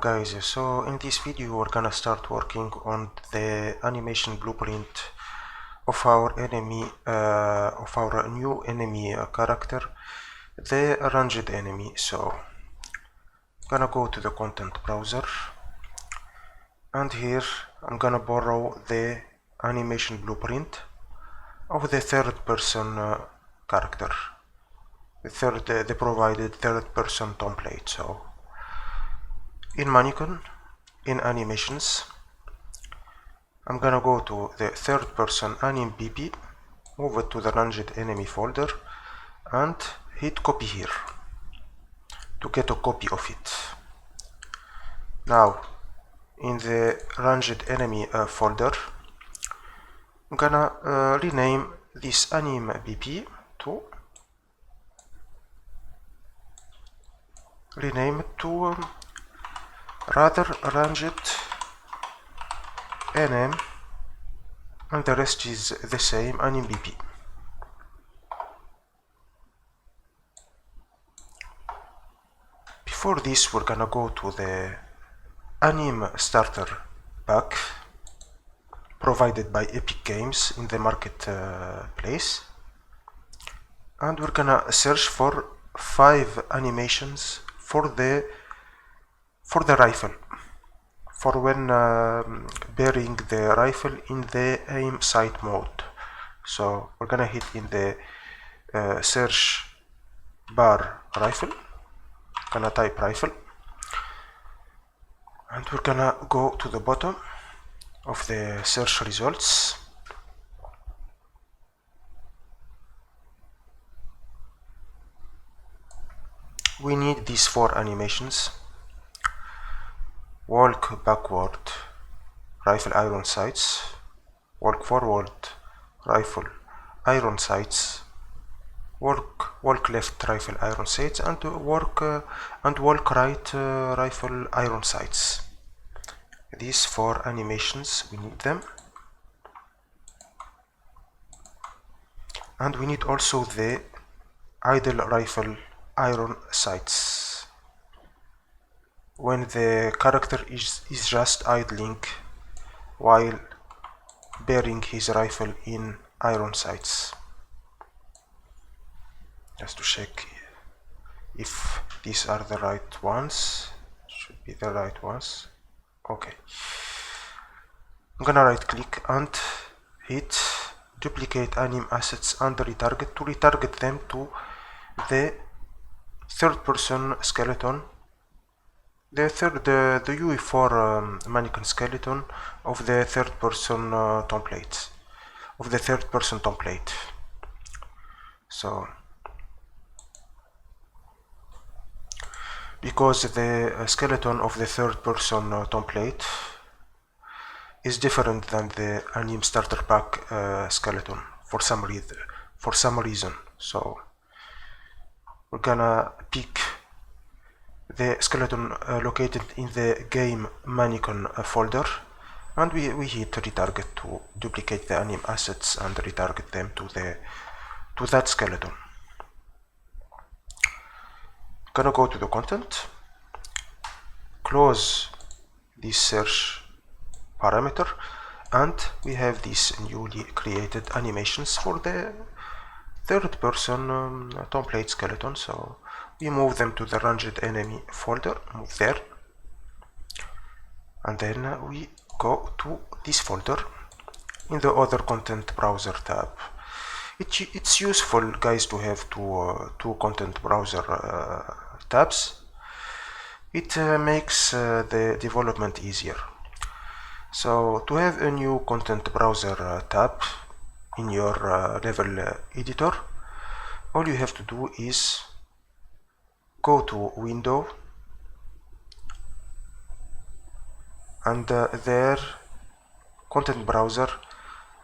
guys, so in this video we're gonna start working on the animation blueprint of our enemy, of our new enemy character, the ranged enemy. So I'm gonna go to the content browser, and here I'm gonna borrow the animation blueprint of the third person character, the provided third person template. So in Mannequin, in animations, I'm gonna go to the third person Anim BP, move it to the ranged enemy folder, and hit copy here to get a copy of it. Now in the ranged enemy folder, I'm gonna rename this Anim BP to rather ranged Anim, and the rest is the same, Anim BP. Before this, we're gonna go to the Anim starter pack provided by Epic Games in the marketplace, and we're gonna search for 5 animations for the rifle, for when bearing the rifle in the aim sight mode. So we're gonna hit in the search bar rifle, gonna type rifle, and we're gonna go to the bottom of the search results. We need these 4 animations: walk backward, rifle iron sights; walk forward, rifle iron sights; walk left, rifle iron sights; and walk right, rifle iron sights. These 4 animations, we need them. And we need also the idle rifle iron sights, when the character is just idling while bearing his rifle in iron sights. Just to check if these are the right ones. Should be the right ones. Okay. I'm gonna right click and hit duplicate anim assets and retarget to retarget them to the third person skeleton, the UE4 mannequin skeleton of the third person template, So because the skeleton of the third person template is different than the Anim starter pack skeleton for some reason. So we're gonna pick the skeleton located in the game mannequin folder, and we hit retarget to duplicate the anim assets and retarget them to that skeleton. Gonna go to the content, close this search parameter, and we have these newly created animations for the third person template skeleton. So we move them to the ranged enemy folder, move there, and then we go to this folder in the other content browser tab. It's useful, guys, to have two content browser tabs. It makes the development easier. So to have a new content browser tab in your level editor, all you have to do is go to Window, and there content browser,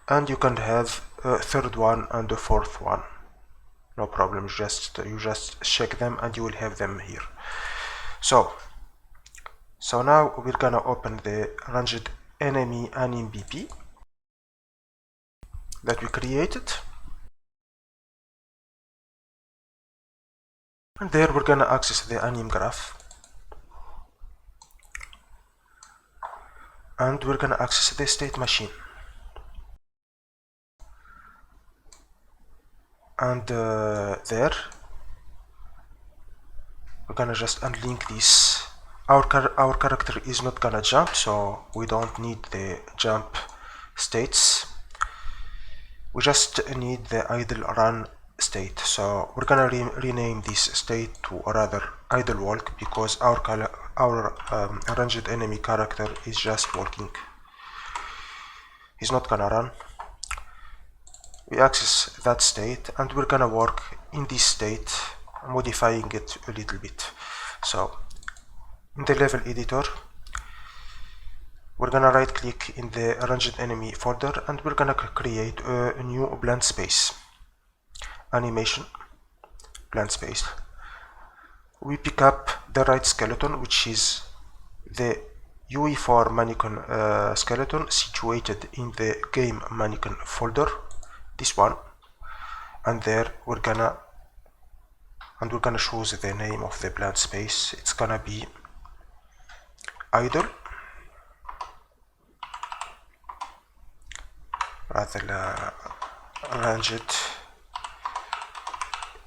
and you can have a third one and a fourth one, no problem. You just check them and you will have them here. So now we're gonna open the ranged enemy anim BP that we created, and there we're gonna access the anim graph. and we're gonna access the state machine. And there we're gonna just unlink this. Our character is not gonna jump, so we don't need the jump states. We just need the idle run state. So we're gonna rename this state to rather idle walk, because our ranged enemy character is just walking. He's not gonna run. We access that state and we're gonna work in this state, modifying it a little bit. So in the level editor, we're gonna right click in the ranged enemy folder and we're gonna create a new blank space. Animation, blank space. We pick up the right skeleton, which is the UE4 mannequin skeleton situated in the game mannequin folder, this one, and there we're gonna choose the name of the blank space. It's gonna be idle, rather ranged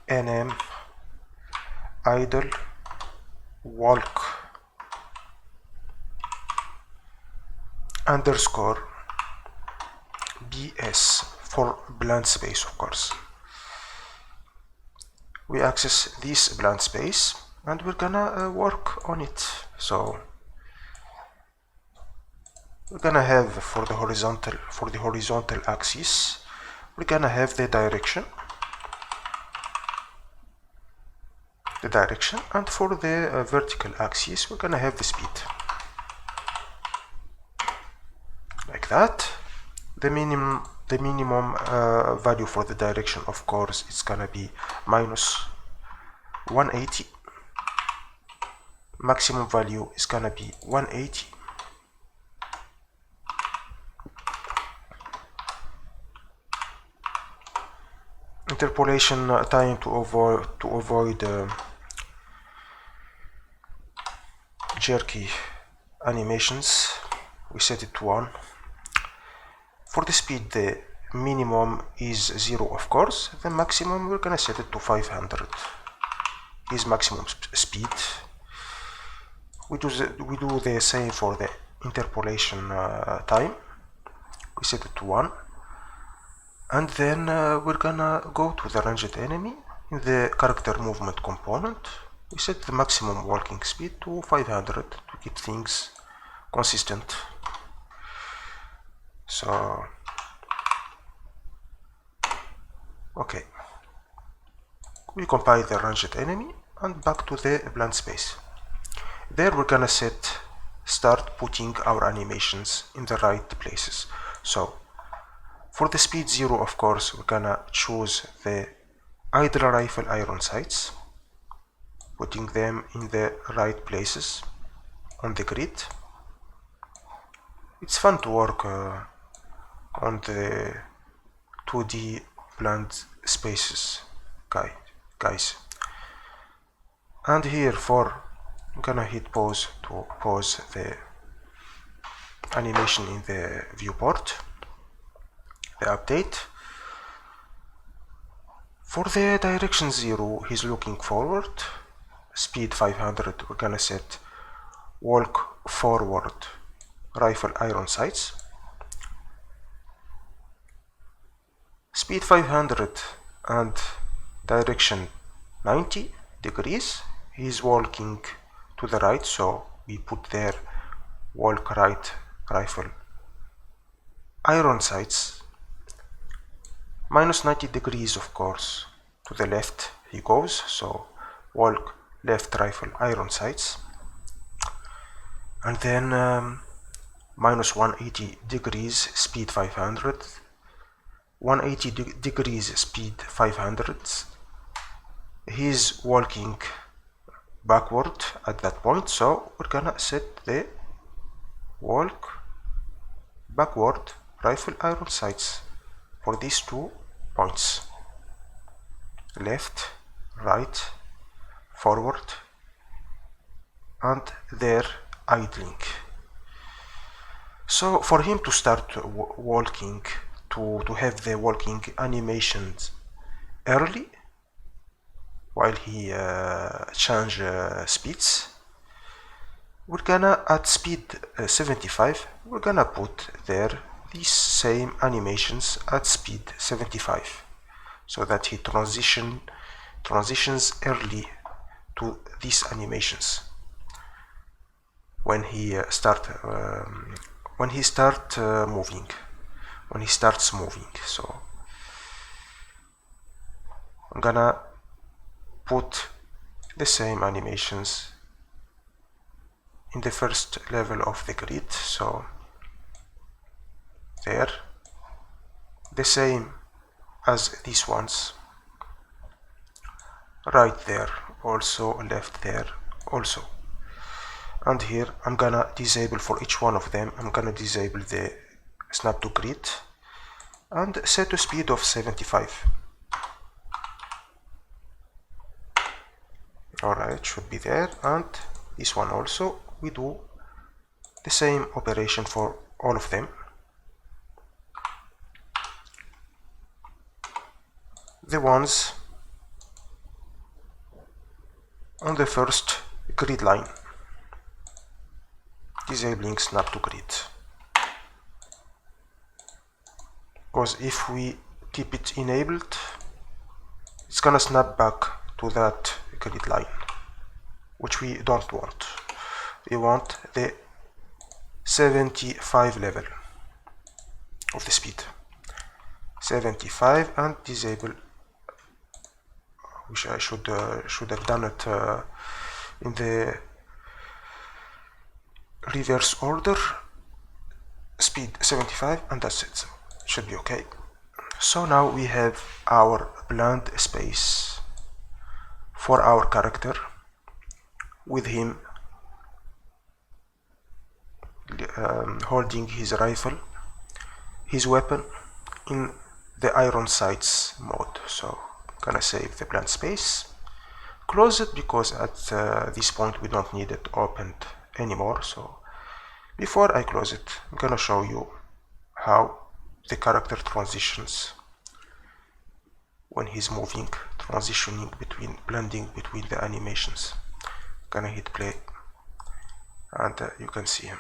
Anim idle walk underscore BS for blank space, of course. We access this blank space and we're gonna work on it. So we're gonna have for the horizontal axis, we're gonna have the direction, and for the vertical axis we're gonna have the speed, like that. The minimum value for the direction, of course, it's gonna be minus 180. Maximum value is gonna be 180. Interpolation time to avoid jerky animations, we set it to 1. For the speed, the minimum is 0, of course. The maximum, we're gonna set it to 500. Is maximum speed. We do the same for the interpolation time. We set it to 1. And then we're gonna go to the ranged enemy. In the character movement component, we set the maximum walking speed to 500 to keep things consistent. So, okay, we compile the ranged enemy and back to the blank space. There we're gonna start putting our animations in the right places. So for the speed 0, of course, we're gonna choose the idle rifle iron sights, putting them in the right places on the grid. It's fun to work on the 2D blank spaces, guys. And here I'm gonna hit pause to pause the animation in the viewport, the update. For the direction 0, he's looking forward. Speed 500, we're gonna set walk forward rifle iron sights. Speed 500 and direction 90 degrees. He's walking to the right, so we put there walk right rifle iron sights. Minus 90 degrees, of course, to the left he goes, so walk left rifle iron sights. And then minus 180 degrees speed 500, 180 degrees speed 500. He's walking backward at that point, so we're gonna set the walk backward rifle iron sights for these 2 points, left, right, forward, and there idling. So for him to start walking, to have the walking animations early while he change speeds, we're gonna at speed 75 we're gonna put there these same animations at speed 75, so that he transitions early to these animations when he starts moving. So I'm gonna put the same animations in the first level of the grid, so there, the same as these ones, right there also, left there also. And here I'm gonna disable for each one of them, I'm gonna disable the snap to grid and set a speed of 75. Alright, should be there. And this one also, we do the same operation for all of them. The ones on the first grid line, disabling snap to grid, because if we keep it enabled, it's gonna snap back to that grid line, which we don't want. We want the 75 level of the speed, 75, and disable. Wish I should have done it in the reverse order. Speed 75, and that's it. So it should be okay. So now we have our blank space for our character, with him holding his rifle, his weapon, in the iron sights mode. So I'm gonna save the blank space, close it, because at this point we don't need it opened anymore. So before I close it, I'm gonna show you how the character transitions when he's moving, blending between the animations. I'm gonna hit play, and you can see him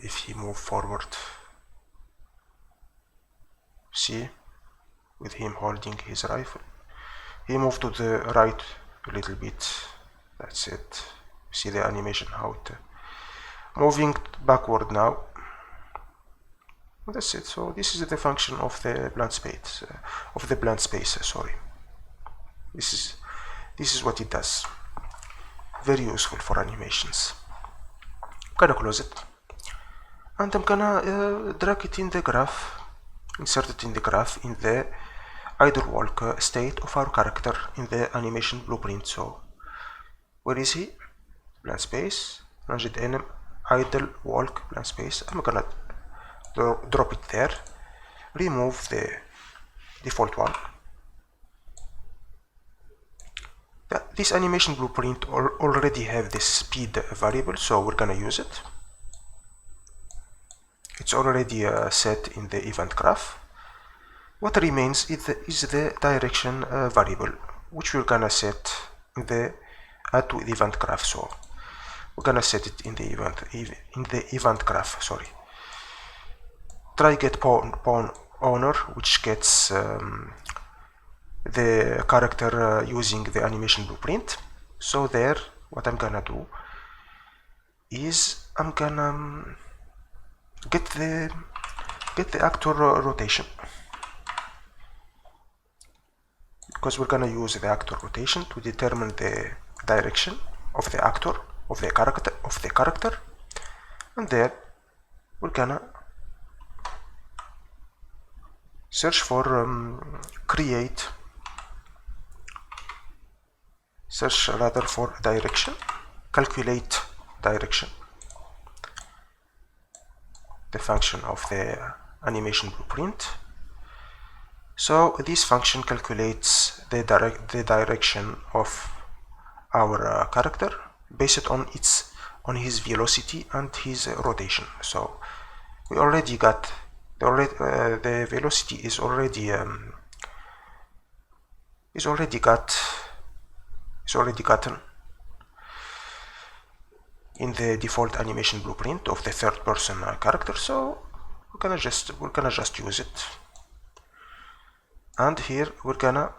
if he move forward. See, with him holding his rifle, he moved to the right a little bit. That's it. See the animation, how it moving backward now. That's it. So this is the function of the blank space. Sorry. This is what it does. Very useful for animations. I'm gonna close it, and I'm gonna drag it in the graph, insert it in the graph in the idle walk state of our character in the animation blueprint. So where is he? Blank space, Anim, idle walk, blank space. I'm gonna drop it there, remove the default one. This animation blueprint already have this speed variable, so we're gonna use it. It's already set in the event graph. What remains is the direction variable, which we're gonna set in the add to the event graph. So we're gonna set it in the event graph. Sorry. Try get pawn owner, which gets the character using the animation blueprint. So there, what I'm gonna do is I'm gonna get the actor rotation, because we're gonna use the actor rotation to determine the direction of the actor, of the character, and there we're gonna search for for direction, calculate direction, the function of the animation blueprint. So this function calculates the direction of our character based on his velocity and his rotation. So we already got the velocity is already gotten in the default animation blueprint of the third person character, so we're gonna just use it. And here we're gonna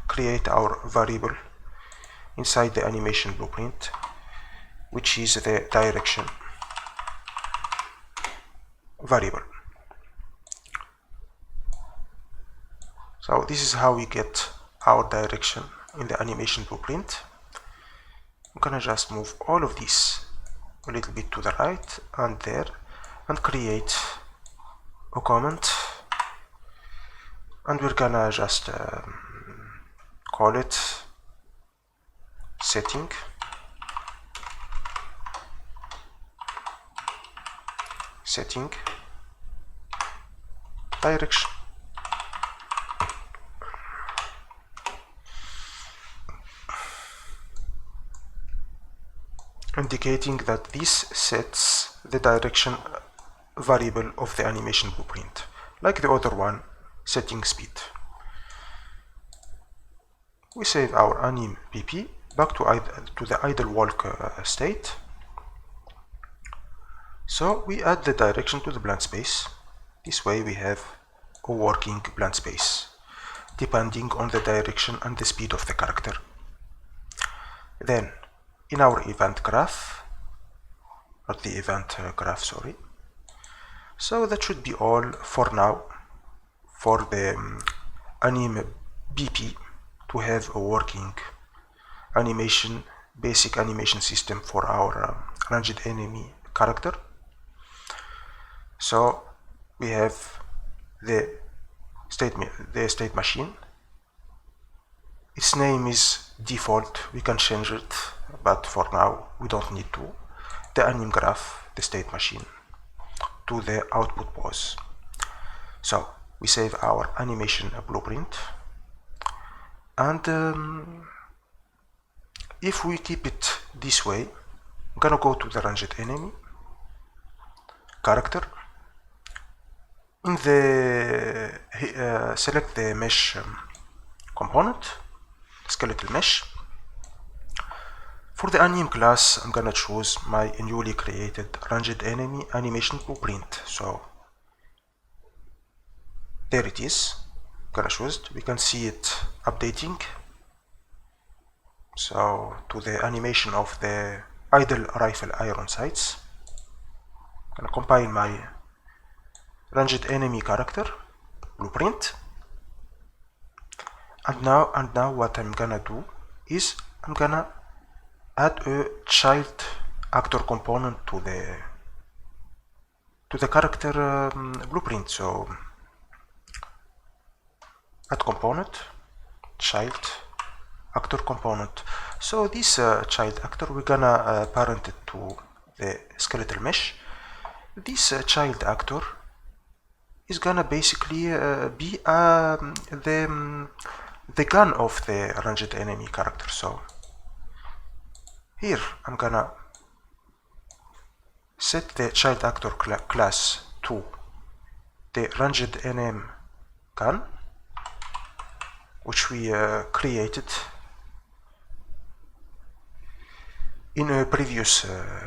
create our variable inside the animation blueprint, which is the direction variable. So this is how we get our direction in the animation blueprint. I'm gonna just move all of this a little bit to the right and there, and create a comment, and we're gonna just call it setting direction. Indicating that this sets the direction variable of the animation blueprint, like the other one, setting speed. We save our anim pp back to the idle walk state. So we add the direction to the blank space. This way we have a working blank space, depending on the direction and the speed of the character. Then in our event graph, not the event graph, sorry. So that should be all for now for the anim BP to have a working basic animation system for our ranged enemy character. So we have the state machine. Its name is default, we can change it, but for now we don't need to. The anim graph, the state machine, to the output pose. So we save our animation blueprint, and if we keep it this way, I'm gonna go to the ranged enemy character. In the select the mesh component, skeletal mesh. For the anim class, I'm gonna choose my newly created ranged enemy animation blueprint. So there it is. I'm gonna choose it. We can see it updating. So to the animation of the idle rifle iron sights. I'm gonna compile my ranged enemy character blueprint. And now what I'm gonna do is I'm gonna add a child actor component to the character blueprint. So add component, child actor component. So this child actor, we're gonna parent it to the skeletal mesh. This child actor is gonna basically be the gun of the ranged enemy character. So here I'm gonna set the child actor class to the ranged NM gun, which we created in a previous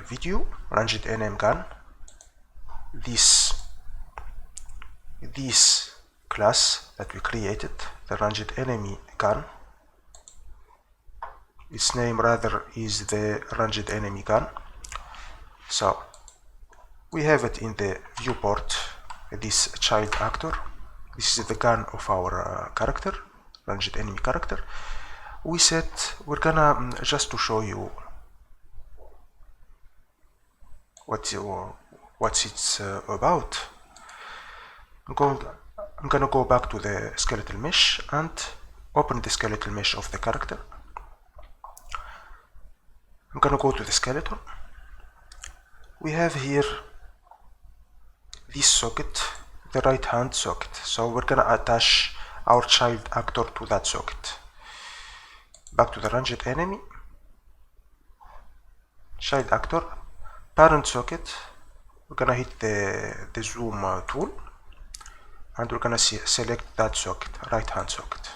video. Ranged NM gun. This class that we created, the ranged enemy gun, its name rather is the ranged enemy gun. So we have it in the viewport, this child actor. This is the gun of our character, ranged enemy character. We're gonna just to show you what it's about. I'm gonna go back to the skeletal mesh and open the skeletal mesh of the character. I'm gonna go to the skeleton. We have here this socket, the right hand socket. So we're gonna attach our child actor to that socket. Back to the ranged enemy, child actor, parent socket, we're gonna hit the zoom tool, and we're gonna select that socket, right hand socket,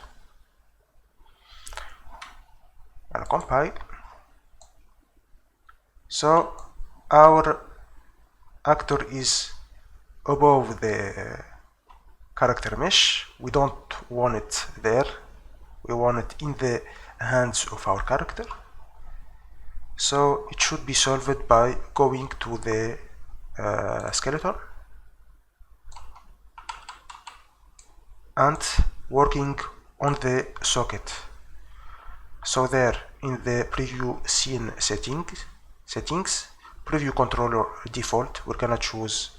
and compile. So our actor is above the character mesh. We don't want it there, we want it in the hands of our character. So it should be solved by going to the skeleton and working on the socket. So there in the preview scene settings, preview controller default, we're gonna choose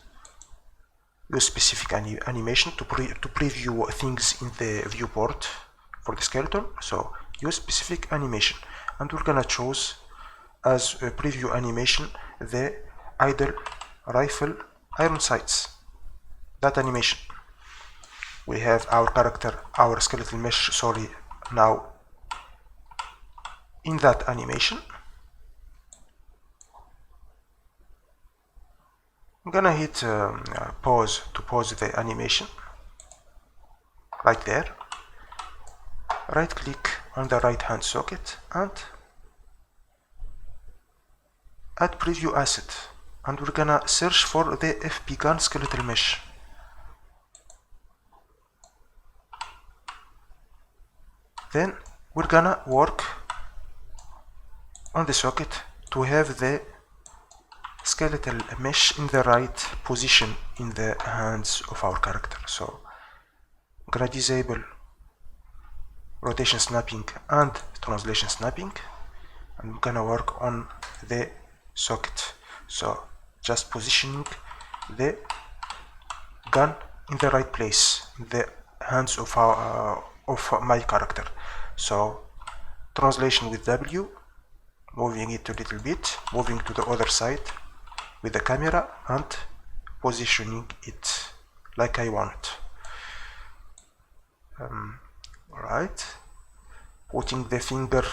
use specific animation to preview things in the viewport for the skeleton. So use specific animation, and we're gonna choose as a preview animation the idle rifle iron sights, that animation. We have our character, our skeletal mesh, sorry, now in that animation. I'm gonna hit pause to pause the animation right there. Right click on the right hand socket and add preview asset, and we're gonna search for the FP gun skeletal mesh. Then we're gonna work on the socket to have the skeletal mesh in the right position in the hands of our character. So I'm gonna disable rotation snapping and translation snapping, and I'm gonna work on the socket. So just positioning the gun in the right place in the hands of my character. So translation with W, moving it a little bit, moving to the other side with the camera and positioning it like I want. Right, putting the finger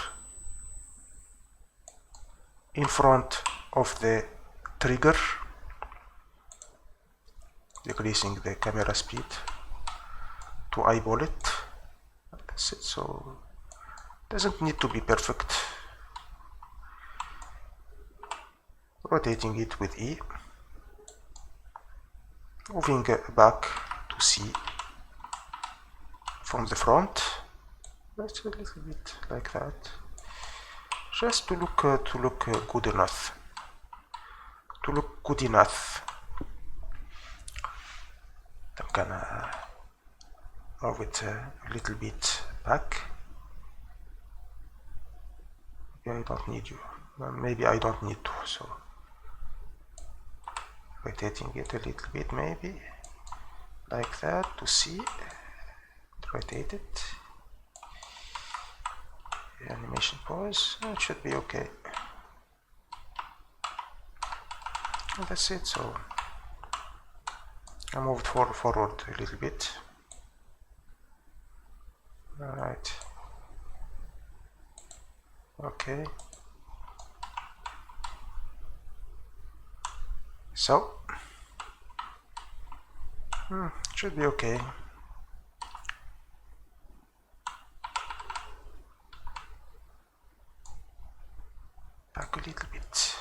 in front of the trigger, decreasing the camera speed to eyeball it. That's it. So it doesn't need to be perfect. Rotating it with E, moving back to C from the front. That's a little bit like that, just to look good enough. I'm gonna move it a little bit back. I don't need you. Maybe I don't need to. So rotating it a little bit, maybe like that to see. Rotate it. Animation pause. It should be okay. And that's it. So I moved forward a little bit. Alright. Okay. So it should be okay. Back a little bit.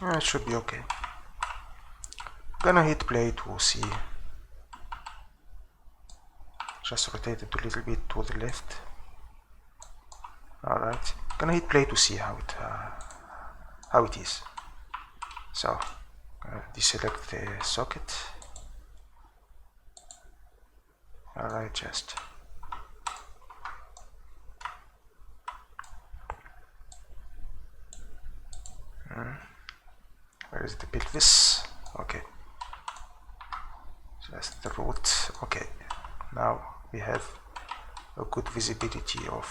It should be okay. Gonna hit play to see. Just rotate it a little bit to the left. Alright. Gonna hit play to see how it is. So deselect the socket. Alright, just where is the pelvis? Okay, just the root. Okay, now we have a good visibility of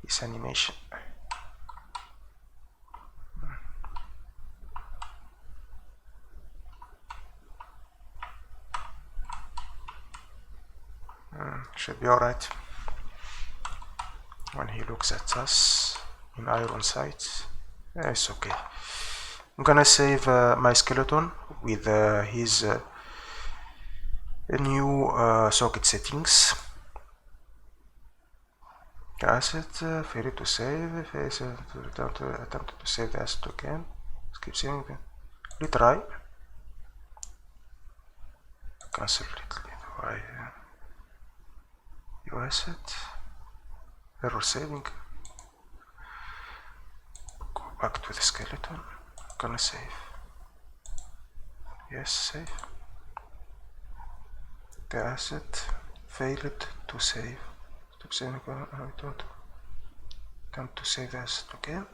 his animation. Should be alright when he looks at us in iron sights. It's okay. I'm gonna save my skeleton with his new socket settings. Asset, failure to save, attempt to save the asset again. Keep saving them. Retry. Cancel it. Why? Your asset. Error saving. Go back to the skeleton. Gonna save. Yes, save. The asset failed to save. Stop saving. Attempt to save the asset again.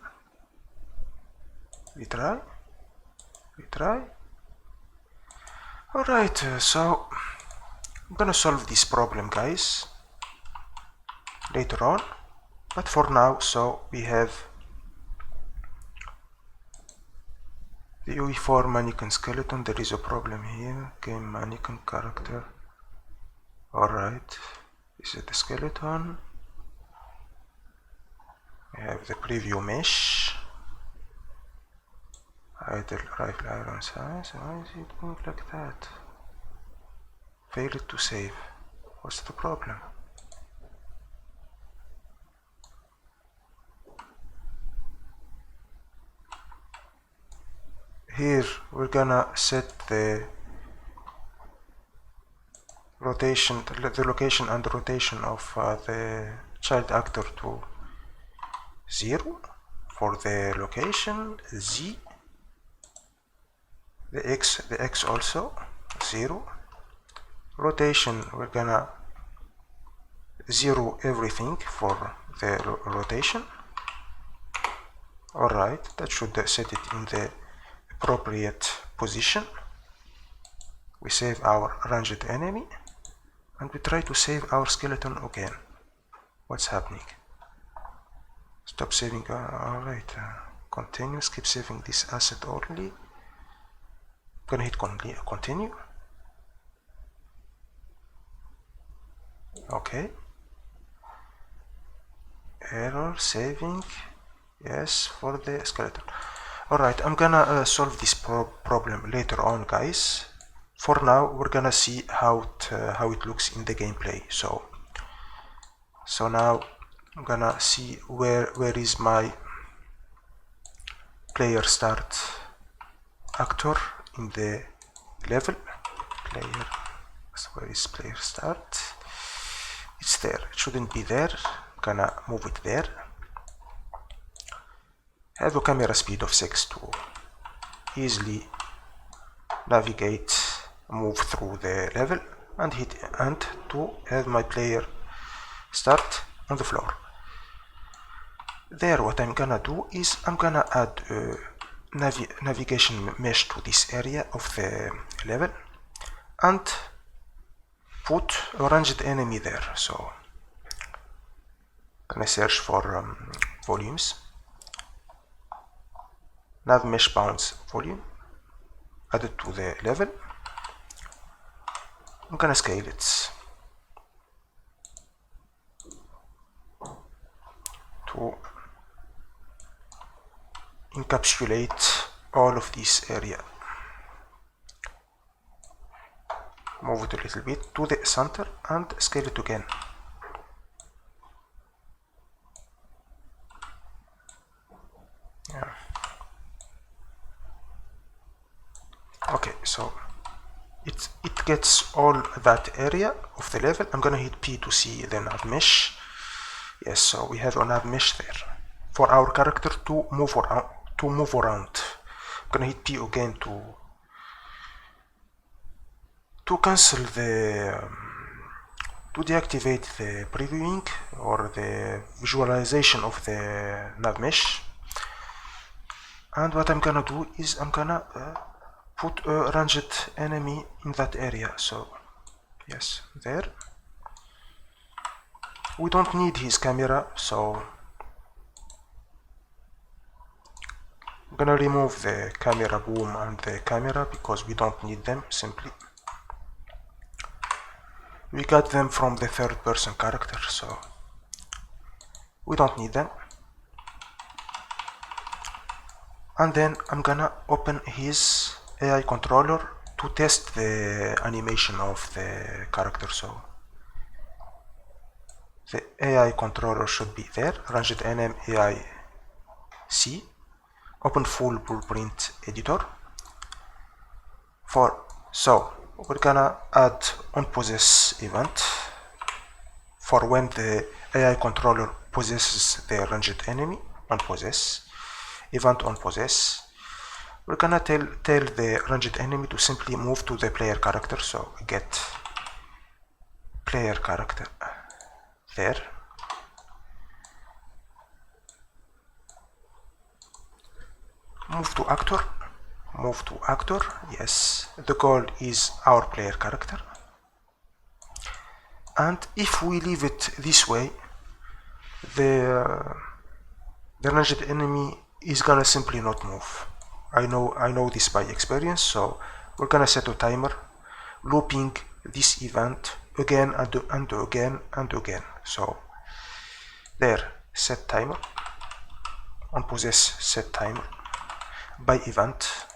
Retry. Alright, so I'm gonna solve this problem, guys, later on, but for now, so we have the UE4 mannequin skeleton. There is a problem here. Game mannequin character. Alright, this is the skeleton. We have the preview mesh. Idle rifle iron size. Why is it going like that? Failed to save. What's the problem? Here we're gonna set the rotation, the location and rotation of the child actor to 0 for the location, Z, the X also 0. Rotation, we're gonna 0 everything for the rotation. Alright, that should set it in the appropriate position. We save our ranged enemy and we try to save our skeleton again. What's happening? Stop saving. Alright, continue. Keep saving this asset only. Gonna hit continue. Okay. Error saving. Yes, for the skeleton. Alright, I'm gonna solve this problem later on, guys. For now, we're gonna see how it looks in the gameplay. So now I'm gonna see where is my player start actor in the level. Where is player start? It's there. It shouldn't be there. I'm gonna move it there. Have a camera speed of 6 to easily navigate, move through the level, and hit and to have my player start on the floor. There, what I'm gonna do is I'm gonna add a navigation mesh to this area of the level and put a ranged enemy there. So I'm gonna search for volumes. Nav mesh bounds volume, add it to the level. I'm gonna scale it to encapsulate all of this area. Move it a little bit to the center and scale it again. Yeah. Okay, so it gets all that area of the level. I'm gonna hit P to see the nav mesh. Yes, so we have a nav mesh there for our character to move around. I'm gonna hit P again to cancel the to deactivate the previewing or the visualization of the nav mesh. And what I'm gonna do is I'm gonna put a ranged enemy in that area. So yes, there. We don't need his camera, so gonna remove the camera boom and the camera because we don't need them. Simply we got them from the third person character, so we don't need them. And then I'm gonna open his AI controller to test the animation of the character. So the AI controller should be there. Run ZnS AI C. Open full blueprint editor. So we're gonna add onPossess event for when the AI controller possesses the ranged enemy. onPossess event onPossess. We're gonna tell the ranged enemy to simply move to the player character. So get player character there. Move to actor. Yes, the goal is our player character. And if we leave it this way, the ranged enemy is gonna simply not move. I know this by experience, so we're gonna set a timer looping this event again and again and again. So there, set timer, onPossess set timer by event.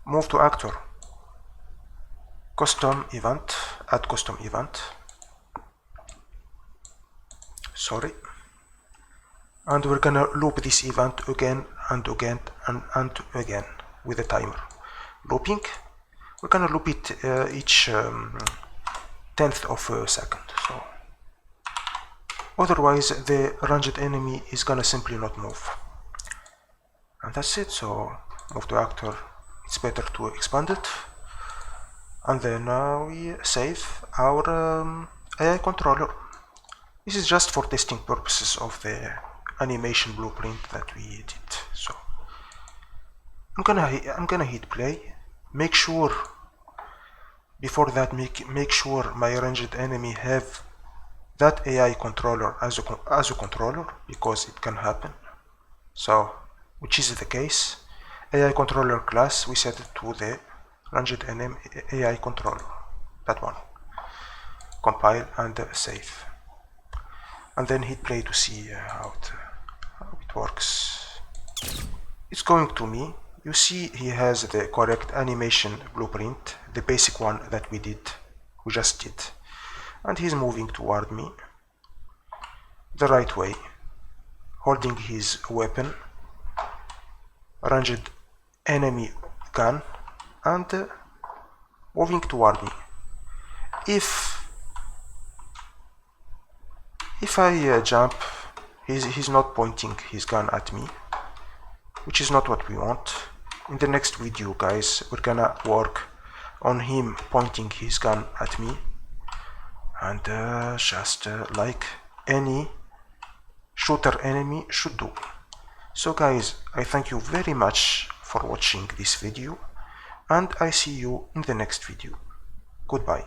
Move to actor, custom event, add custom event, sorry, and we're gonna loop this event again and again and again with a timer looping. We're gonna loop it each 10th of a second, so otherwise the ranged enemy is gonna simply not move. And that's it. So move to actor, it's better to expand it, and then we save our AI controller. This is just for testing purposes of the animation blueprint that we did. So I'm gonna hit play. Make sure before that make sure my ranged enemy have that AI controller as a controller, because it can happen. So which is the case. AI controller class, we set it to the ranged enemy AI controller, that one. Compile and save, and then hit play to see how it works. It's going to me. You see he has the correct animation blueprint, the basic one that we just did, and he's moving toward me the right way, holding his weapon, ranged enemy gun, and moving toward me. If I jump, he's not pointing his gun at me, which is not what we want. In the next video, guys, we're gonna work on him pointing his gun at me, and just like any shooter enemy should do. So guys, I thank you very much for watching this video, and I see you in the next video. Goodbye.